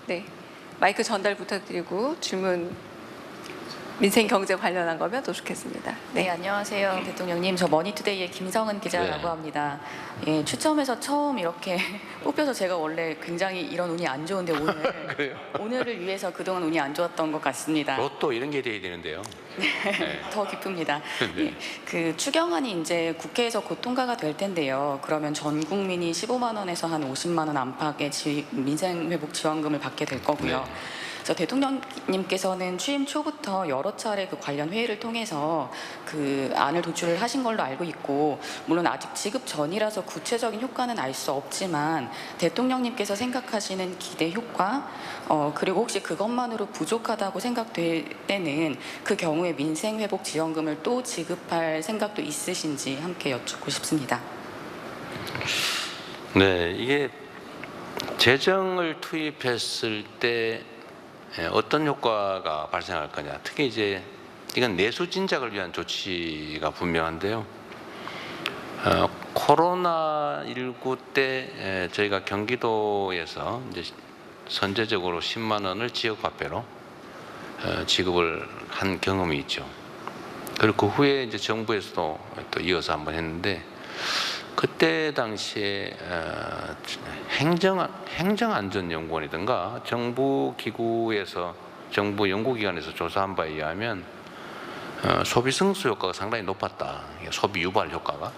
네, 마이크 전달 부탁드리고 질문 민생 경제 관련한 거면 더 좋겠습니다. 네, 안녕하세요. 대통령님. 저 머니투데이의 김성은 기자라고 네. 합니다. 예, 추첨해서 처음 이렇게 뽑혀서 제가 원래 굉장히 이런 운이 안 좋은데 그래요? 오늘을 위해서 그동안 운이 안 좋았던 것 같습니다. 로또 이런 게 돼야 되는데요. 네. 더 기쁩니다. 네. 예, 그 추경안이 이제 국회에서 곧 통과가 될 텐데요. 그러면 전 국민이 15만 원에서 한 50만 원 안팎의 민생회복 지원금을 받게 될 거고요. 네. 그래서 대통령님께서는 취임 초부터 여러 차례 그 관련 회의를 통해서 그 안을 도출을 하신 걸로 알고 있고, 물론 아직 지급 전이라서 구체적인 효과는 알 수 없지만 대통령님께서 생각하시는 기대 효과, 그리고 혹시 그것만으로 부족하다고 생각될 때는 그 경우에 민생회복 지원금을 또 지급할 생각도 있으신지 함께 여쭙고 싶습니다. 네, 이게 재정을 투입했을 때 어떤 효과가 발생할 거냐. 특히 이제 이건 내수 진작을 위한 조치가 분명한데요. 코로나19 때 저희가 경기도에서 이제 선제적으로 10만 원을 지역화폐로 지급을 한 경험이 있죠. 그리고 그 후에 이제 정부에서도 또 이어서 한번 했는데, 그때 당시에 행정안전연구원이든가 정부 기구에서, 정부 연구기관에서 조사한 바에 의하면 소비 승수 효과가 상당히 높았다. 소비 유발 효과가.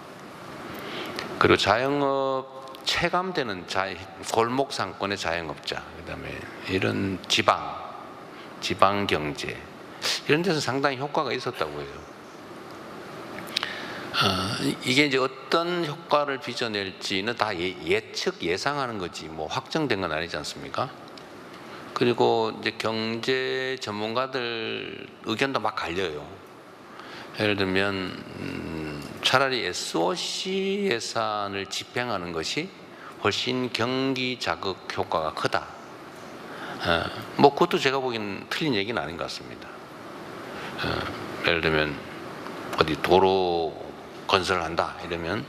그리고 자영업 체감되는 골목 상권의 자영업자, 그다음에 이런 지방 경제, 이런 데서 상당히 효과가 있었다고 해요. 이게 이제 어떤 효과를 빚어낼지는 다 예상하는 거지 뭐 확정된 건 아니지 않습니까? 그리고 이제 경제 전문가들 의견도 막 갈려요. 예를 들면 차라리 SOC 예산을 집행하는 것이 훨씬 경기 자극 효과가 크다. 뭐 그것도 제가 보기엔 틀린 얘기는 아닌 것 같습니다. 예를 들면 어디 도로 건설을 한다 이러면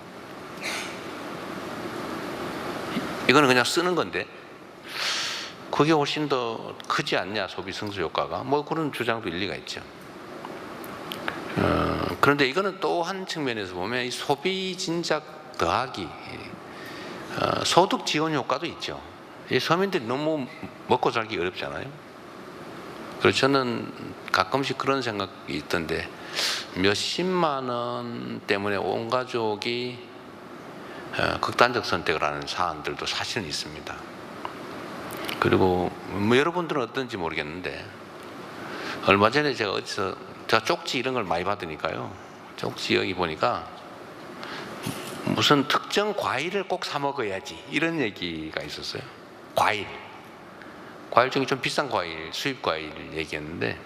이거는 그냥 쓰는 건데 그게 훨씬 더 크지 않냐, 소비 승수 효과가. 뭐 그런 주장도 일리가 있죠. 그런데 이거는 또 한 측면에서 보면 이 소비 진작 더하기 소득 지원 효과도 있죠. 이 서민들이 너무 먹고 살기 어렵잖아요. 그래서 저는 가끔씩 그런 생각이 있던데, 몇십만 원 때문에 온 가족이 극단적 선택을 하는 사안들도 사실은 있습니다. 그리고 뭐 여러분들은 어떤지 모르겠는데, 얼마 전에 제가 쪽지 이런 걸 많이 받으니까요, 쪽지 여기 보니까 무슨 특정 과일을 꼭 사 먹어야지 이런 얘기가 있었어요. 과일 중에 좀 비싼 과일, 수입 과일 얘기했는데,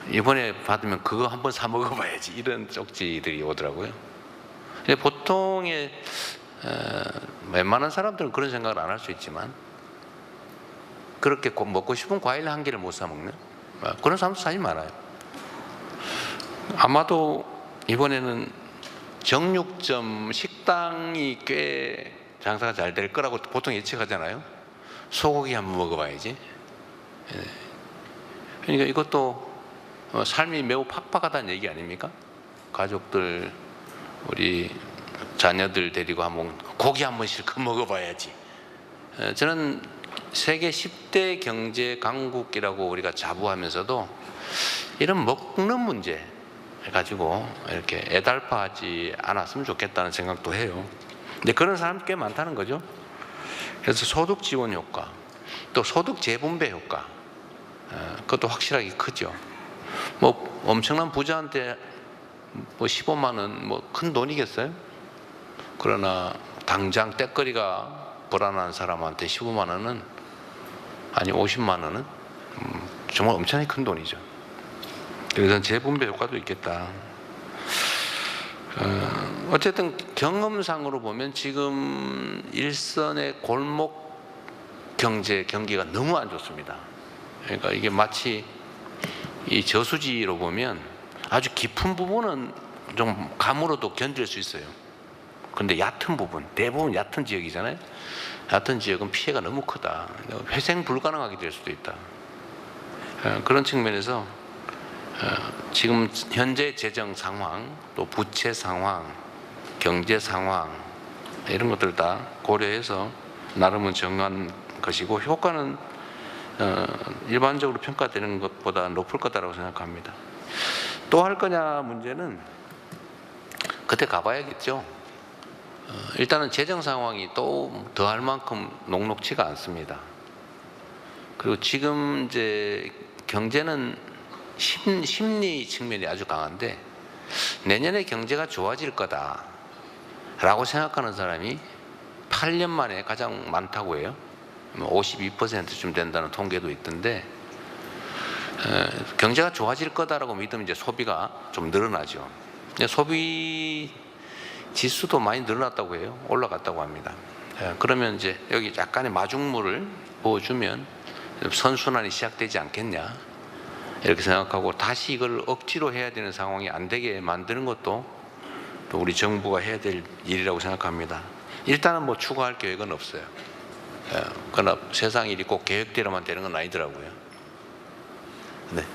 이번에 받으면 그거 한번 사 먹어봐야지 이런 쪽지들이 오더라고요. 근데 보통의 웬만한 사람들은 그런 생각을 안 할 수 있지만, 그렇게 먹고 싶은 과일 한 개를 못 사 먹는 그런 사람도 사실 많아요. 아마도 이번에는 정육점, 식당이 꽤 장사가 잘 될 거라고 보통 예측하잖아요. 소고기 한번 먹어봐야지. 그러니까 이것도 삶이 매우 팍팍하다는 얘기 아닙니까? 가족들, 우리 자녀들 데리고 한번 고기 한번 실컷 먹어봐야지. 저는 세계 10대 경제 강국이라고 우리가 자부하면서도 이런 먹는 문제 가지고 이렇게 애달파하지 않았으면 좋겠다는 생각도 해요. 근데 그런 사람 꽤 많다는 거죠. 그래서 소득 지원 효과, 또 소득 재분배 효과, 그것도 확실하게 크죠. 뭐 엄청난 부자한테 뭐 15만 원 뭐 큰 돈이겠어요? 그러나 당장 떼거리가 불안한 사람한테 15만 원은, 아니 50만 원은 정말 엄청나게 큰 돈이죠. 그래서 재분배 효과도 있겠다. 어쨌든 경험상으로 보면 지금 일선의 골목 경기가 너무 안 좋습니다. 그러니까 이게 마치 이 저수지로 보면 아주 깊은 부분은 좀 감으로도 견딜 수 있어요. 그런데 얕은 부분, 대부분 얕은 지역이잖아요. 얕은 지역은 피해가 너무 크다. 회생 불가능하게 될 수도 있다. 그런 측면에서 지금 현재 재정 상황, 또 부채 상황, 경제 상황 이런 것들 다 고려해서 나름은 정한 것이고 효과는 일반적으로 평가되는 것보다 높을 거다라고 생각합니다. 또 할 거냐 문제는 그때 가봐야겠죠. 일단은 재정 상황이 또 더 할 만큼 녹록치가 않습니다. 그리고 지금 이제 경제는 심리 측면이 아주 강한데 내년에 경제가 좋아질 거다라고 생각하는 사람이 8년 만에 가장 많다고 해요. 52%쯤 된다는 통계도 있던데 경제가 좋아질 거다라고 믿으면 이제 소비가 좀 늘어나죠. 소비 지수도 많이 늘어났다고 해요. 올라갔다고 합니다. 그러면 이제 여기 약간의 마중물을 부어주면 선순환이 시작되지 않겠냐 이렇게 생각하고 다시 이걸 억지로 해야 되는 상황이 안 되게 만드는 것도 또 우리 정부가 해야 될 일이라고 생각합니다. 일단은 뭐 추가할 계획은 없어요. 그러나 세상 일이 꼭 계획대로만 되는 건 아니더라고요. 네.